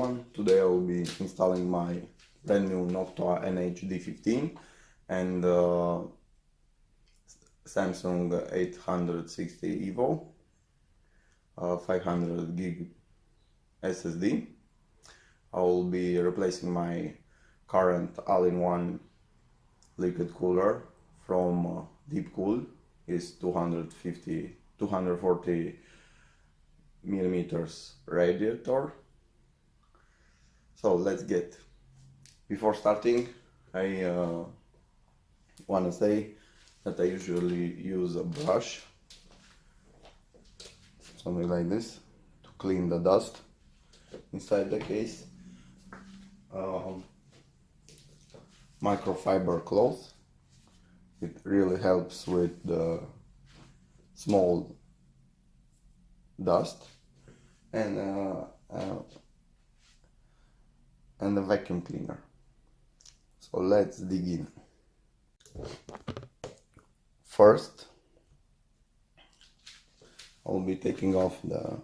everyone. Today I will be installing my brand new Noctua NHD15 and Samsung 860 EVO 500 gig SSD. I will be replacing my current all-in-one liquid cooler from Deepcool. Is 240 millimeters radiator. So let's get. Before starting, I want to say that I usually use a brush, something like this, to clean the dust inside the case. Microfiber cloth. It really helps with the small dust, and a vacuum cleaner. So let's dig in. First, I'll be taking off the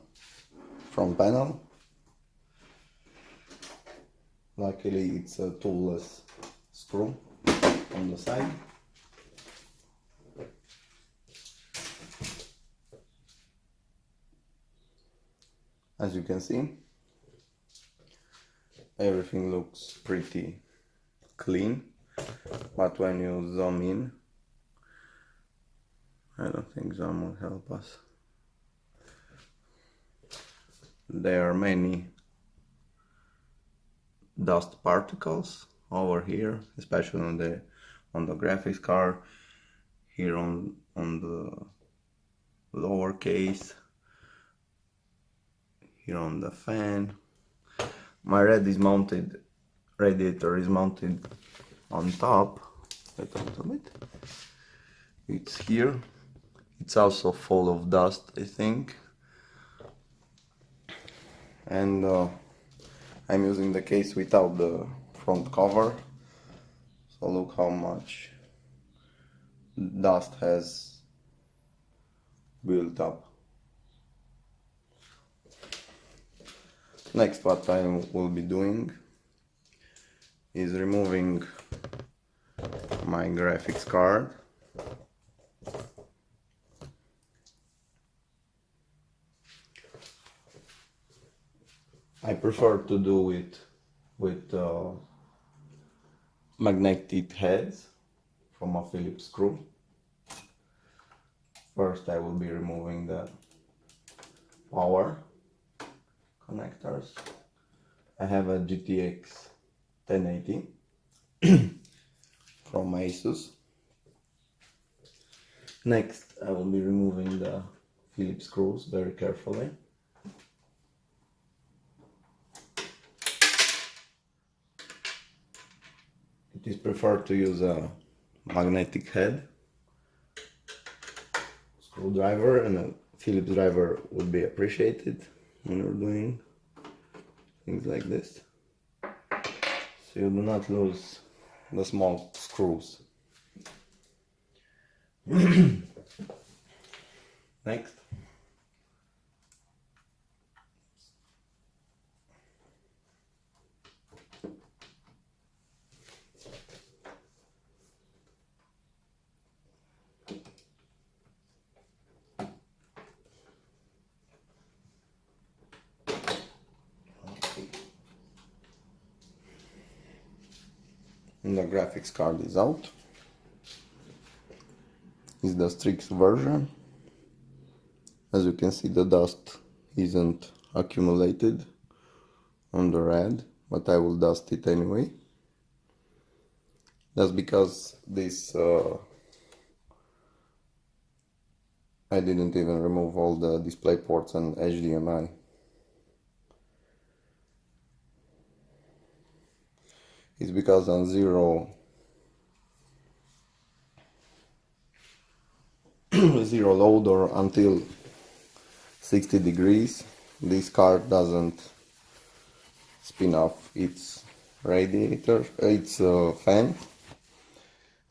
front panel. Luckily, it's a toolless screw on the side. As you can see, everything looks pretty clean, but when you zoom in, I don't think zoom will help us. There are many dust particles over here, especially on the graphics card, here on the lower case, here on the fan. My radiator is mounted on top. Wait a little bit. It's here. It's also full of dust, I think. And I'm using the case without the front cover. So look how much dust has built up. Next, what I will be doing is removing my graphics card. I prefer to do it with magnetic heads from a Phillips screw. First, I will be removing the power connectors. I have a GTX 1080 from Asus. Next, I will be removing the Phillips screws very carefully. It is preferred to use a magnetic head screwdriver, and a Phillips driver would be appreciated when you're doing things like this, so you do not lose the small screws. Next, and the graphics card is out. Is the Strix version. As you can see, the dust isn't accumulated on the red, but I will dust it anyway. That's because this I didn't even remove all the display ports and HDMI. It's because on zero load or until 60 degrees, this card doesn't spin off its radiator, its fan.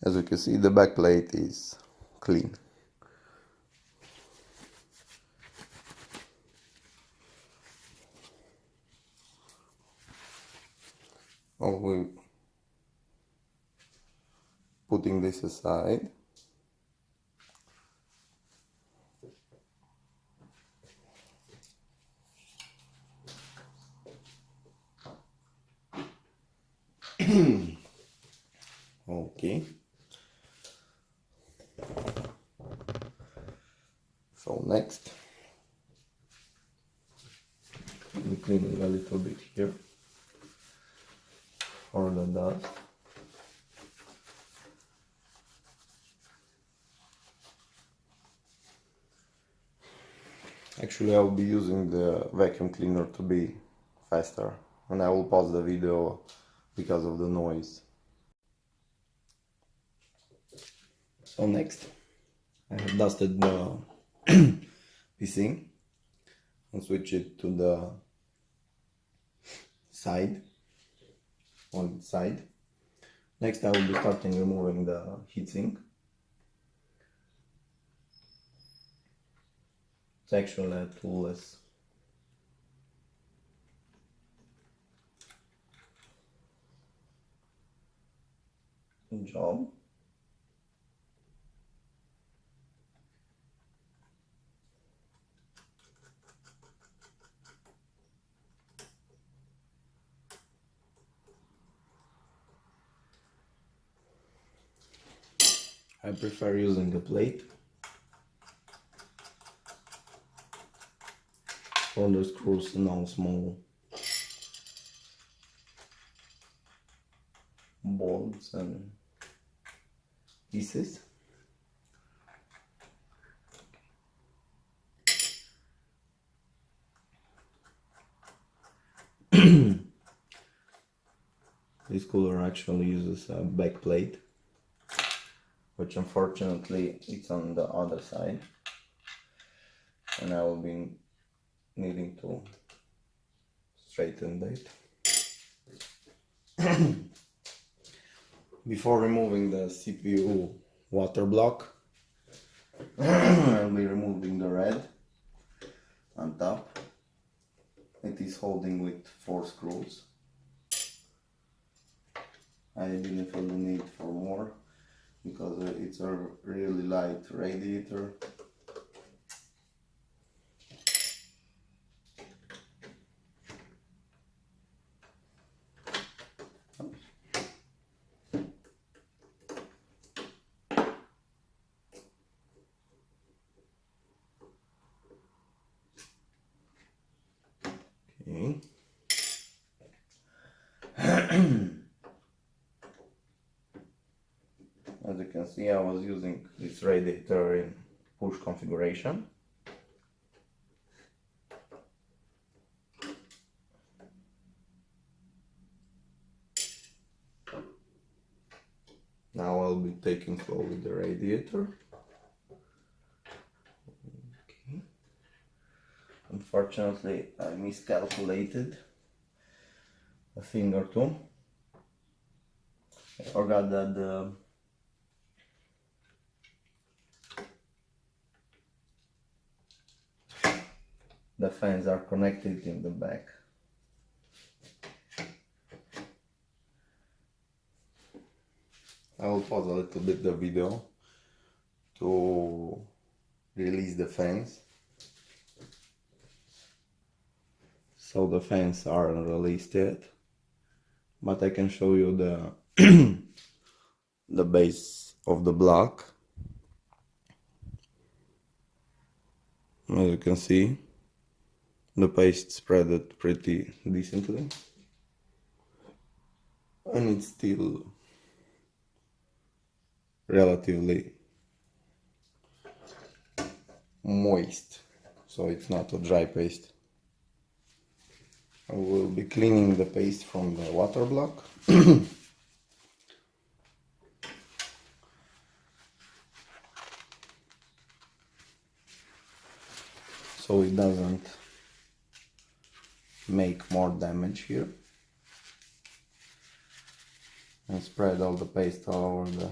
As you can see, the back plate is clean. So we're putting this aside. Okay. So next, we're cleaning a little bit here for the dust. Actually, I'll be using the vacuum cleaner to be faster, and I will pause the video because of the noise. So next, I have dusted the PC and switch it to the side, on the side. Next, I will be starting removing the heatsink. It's actually a toolless job. I prefer using a plate for the screws, no small bolts and pieces. This cooler actually uses a back plate, which unfortunately it's on the other side, and I will be needing to straighten that. Before removing the CPU water block, I'll be removing the red on top. It is holding with 4 screws. I didn't feel the need for more because it's a really light radiator. Okay. As you can see, I was using this radiator in push configuration. Now I'll be taking slowly the radiator. Okay. Unfortunately, I miscalculated a thing or two. I forgot that the fans are connected in the back. I will pause a little bit the video to release the fans. So the fans aren't released yet, but I can show you the the base of the block. As you can see, the paste spreaded pretty decently, and it's still relatively moist, so it's not a dry paste. I will be cleaning the paste from the water block. So it doesn't make more damage here, and spread all the paste all over the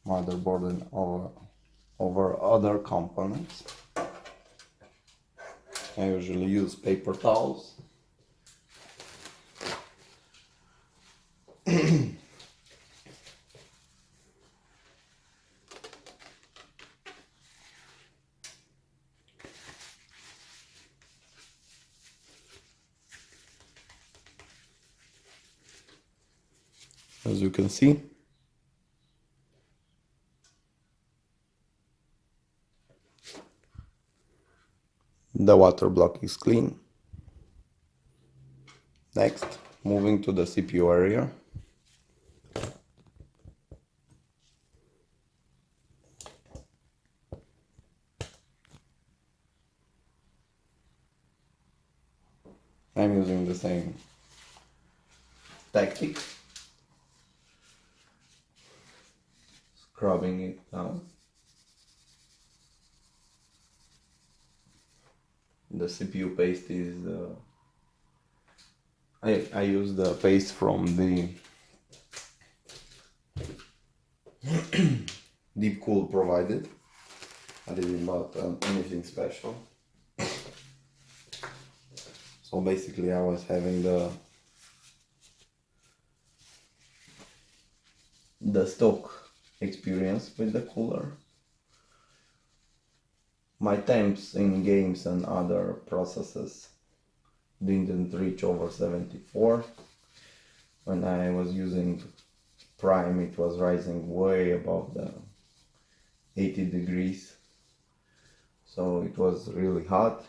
motherboard and over other components. I usually use paper towels. As you can see, the water block is clean. Next, moving to the CPU area. I'm using the same tactic, scrubbing it down. The CPU paste is I use the paste from the Deepcool provided. I didn't buy anything special. So basically I was having the stock experience with the cooler. My temps in games and other processes didn't reach over 74. When I was using Prime, it was rising way above the 80 degrees. So it was really hot.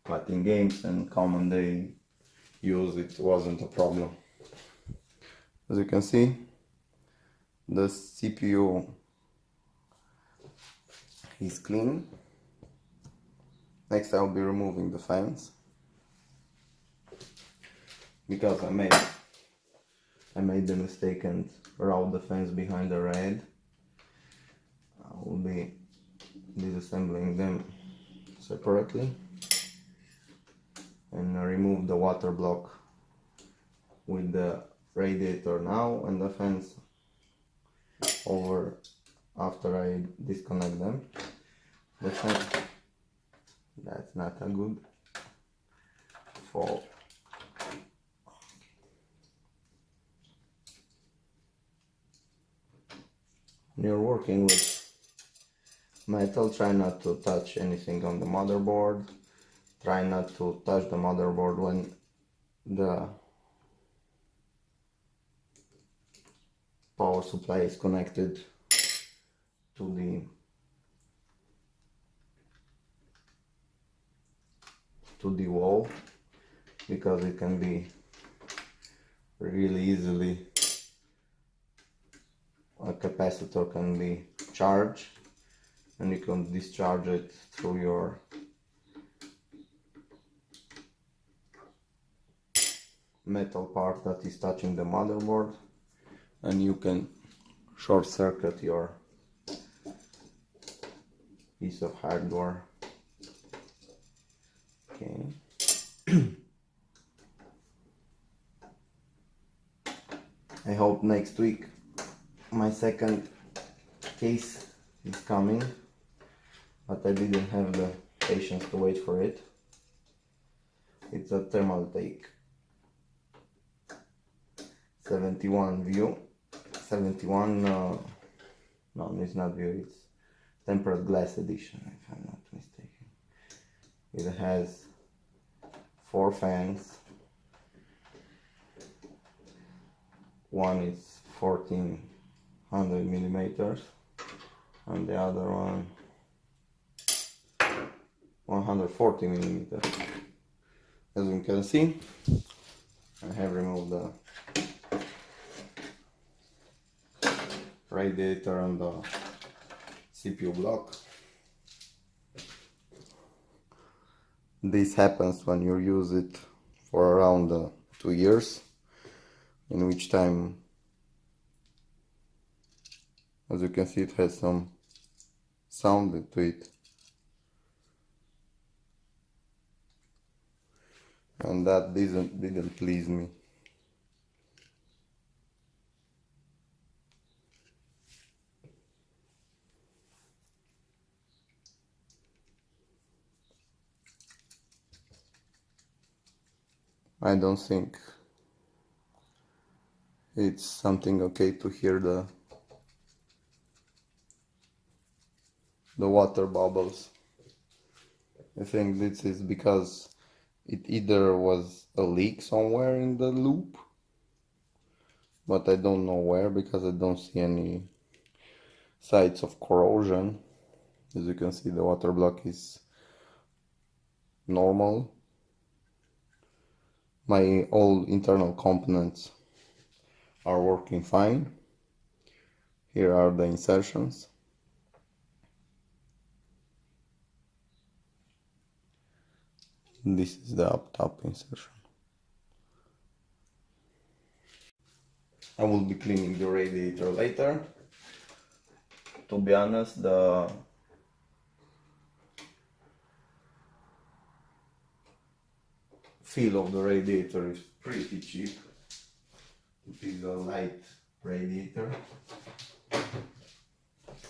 But in games and common day use, it wasn't a problem. As you can see, the CPU is clean. Next I'll be removing the fans, because I made the mistake and route the fans behind the raid. I will be disassembling them separately and remove the water block with the radiator now, and the fans over after I disconnect them. That's not a good fall. When you're working with metal, try not to touch anything on the motherboard. Try not to touch the motherboard when the power supply is connected to the wall, because it can be really easily, a capacitor can be charged and you can discharge it through your metal part that is touching the motherboard, and you can short circuit your piece of hardware. Okay. I hope next week my second case is coming, but I didn't have the patience to wait for it. It's a thermal take 71 view. 71 no, it's not view, it's tempered glass edition, if I'm not mistaken. It has 4 fans. One is 1400 millimeters and the other one 140 millimeters. As you can see, I have removed the radiator and the CPU block. This happens when you use it for around 2 years, in which time, as you can see, it has some sound to it, and that didn't please me. I don't think it's something okay to hear the water bubbles. I think this is because it either was a leak somewhere in the loop, but I don't know where because I don't see any signs of corrosion. As you can see, the water block is normal. My all internal components are working fine. Here are the insertions. This is the up-top insertion. I will be cleaning the radiator later. To be honest, the feel of the radiator is pretty cheap. It is a light radiator.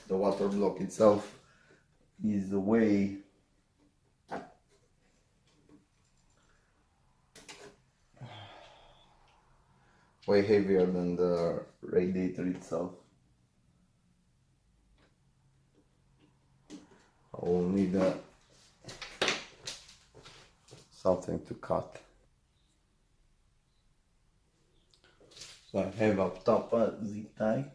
The water block itself is way heavier than the radiator itself. I will need something to cut. So I have up top a zip tie.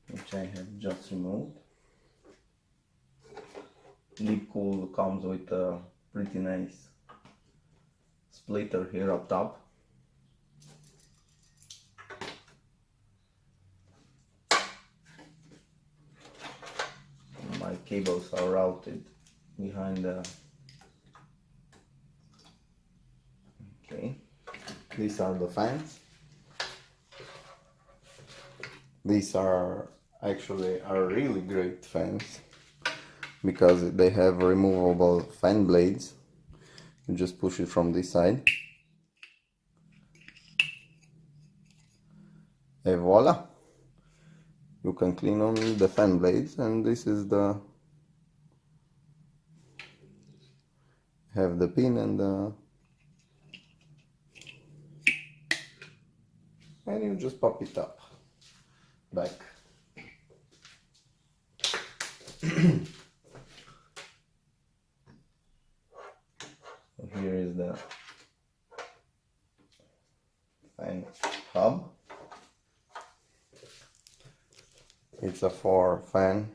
Which I have just removed. Deepcool comes with a pretty nice splitter here up top. My cables are routed behind the... Okay, these are the fans. These are actually really great fans because they have removable fan blades. You just push it from this side and voila, you can clean on the fan blades. And this is the have the pin and you just pop it up back. So here is the fan hub. It's a 4 fan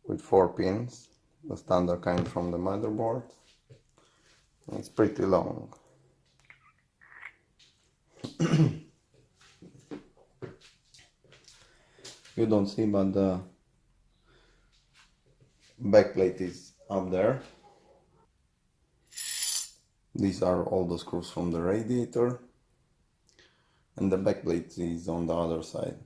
with 4 pins, the standard kind from the motherboard. It's pretty long. You don't see, but the backplate is up there. These are all the screws from the radiator, and the backplate is on the other side.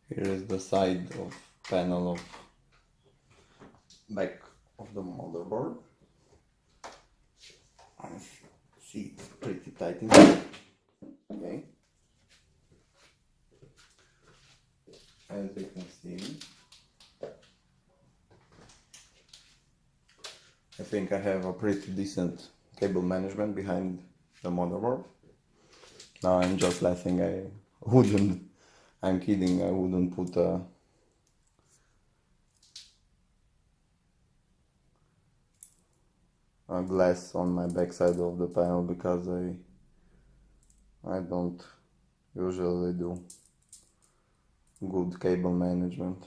Here is the side of panel of back of the motherboard. I see it's pretty tight in here. Okay. As you can see, I think I have a pretty decent cable management behind the motherboard. Now I'm just laughing. I'm kidding, I wouldn't put a glass on my backside of the panel because I don't usually do good cable management.